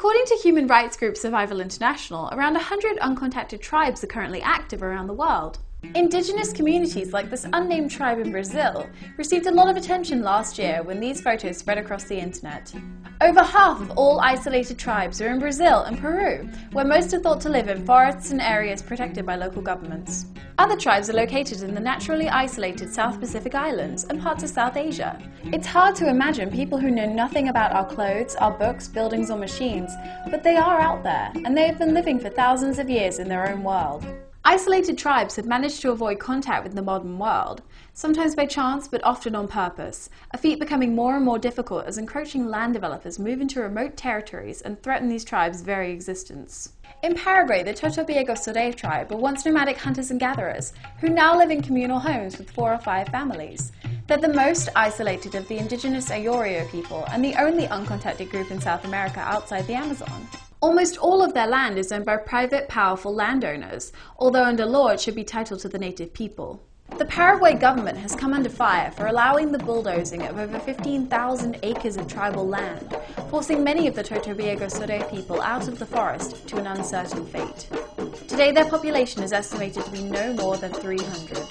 According to human rights group Survival International, around 100 uncontacted tribes are currently active around the world. Indigenous communities like this unnamed tribe in Brazil received a lot of attention last year when these photos spread across the internet. Over half of all isolated tribes are in Brazil and Peru, where most are thought to live in forests and areas protected by local governments. Other tribes are located in the naturally isolated South Pacific Islands and parts of South Asia. It's hard to imagine people who know nothing about our clothes, our books, buildings or machines, but they are out there, and they have been living for thousands of years in their own world. Isolated tribes have managed to avoid contact with the modern world, sometimes by chance but often on purpose, a feat becoming more and more difficult as encroaching land developers move into remote territories and threaten these tribes' very existence. In Paraguay, the Totobiego-Sore tribe were once nomadic hunters and gatherers, who now live in communal homes with 4 or 5 families. They're the most isolated of the indigenous Ayoreo people and the only uncontacted group in South America outside the Amazon. Almost all of their land is owned by private, powerful landowners, although under law it should be titled to the native people. The Paraguay government has come under fire for allowing the bulldozing of over 15,000 acres of tribal land, forcing many of the Totobiego-Sore people out of the forest to an uncertain fate. Today their population is estimated to be no more than 300.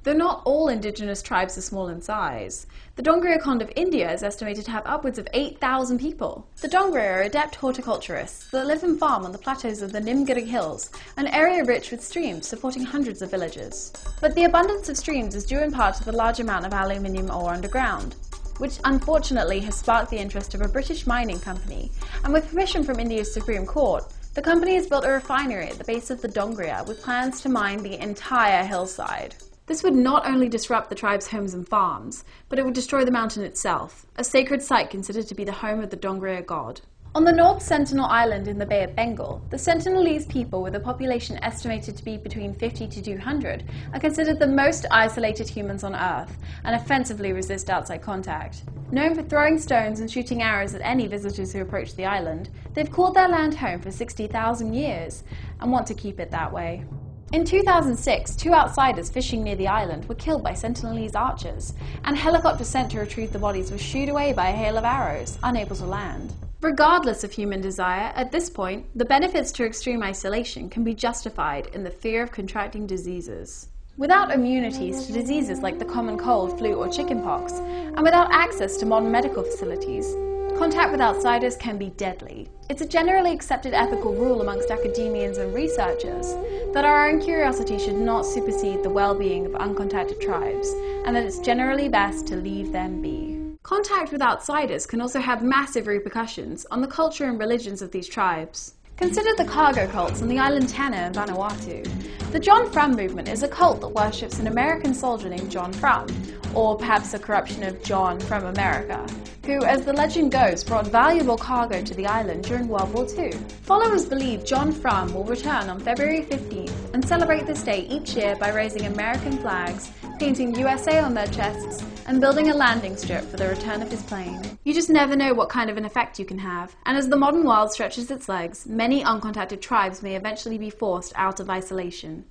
Though not all indigenous tribes are small in size, the Dongria Khond of India is estimated to have upwards of 8,000 people. The Dongria are adept horticulturists that live and farm on the plateaus of the Nimgiri Hills, an area rich with streams supporting hundreds of villages. But the abundance of streams is due in part to the large amount of aluminium ore underground, which unfortunately has sparked the interest of a British mining company, and with permission from India's Supreme Court, the company has built a refinery at the base of the Dongria with plans to mine the entire hillside. This would not only disrupt the tribe's homes and farms, but it would destroy the mountain itself, a sacred site considered to be the home of the Dongria god. On the North Sentinel Island in the Bay of Bengal, the Sentinelese people, with a population estimated to be between 50 to 200, are considered the most isolated humans on Earth and offensively resist outside contact. Known for throwing stones and shooting arrows at any visitors who approach the island, they've called their land home for 60,000 years and want to keep it that way. In 2006, 2 outsiders fishing near the island were killed by Sentinelese archers, and helicopters sent to retrieve the bodies were shooed away by a hail of arrows, unable to land. Regardless of human desire, at this point, the benefits to extreme isolation can be justified in the fear of contracting diseases. Without immunities to diseases like the common cold, flu or chickenpox, and without access to modern medical facilities, contact with outsiders can be deadly. It's a generally accepted ethical rule amongst academians and researchers that our own curiosity should not supersede the well-being of uncontacted tribes, and that it's generally best to leave them be. Contact with outsiders can also have massive repercussions on the culture and religions of these tribes. Consider the cargo cults on the island Tanna in Vanuatu. The John Frum movement is a cult that worships an American soldier named John Frum, or perhaps a corruption of John from America, who, as the legend goes, brought valuable cargo to the island during World War II. Followers believe John Frum will return on February 15th and celebrate this day each year by raising American flags, painting USA on their chests, and building a landing strip for the return of his plane. You just never know what kind of an effect you can have, and as the modern world stretches its legs, many uncontacted tribes may eventually be forced out of isolation.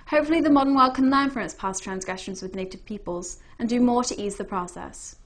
Hopefully the modern world can learn from its past transgressions with native peoples and do more to ease the process.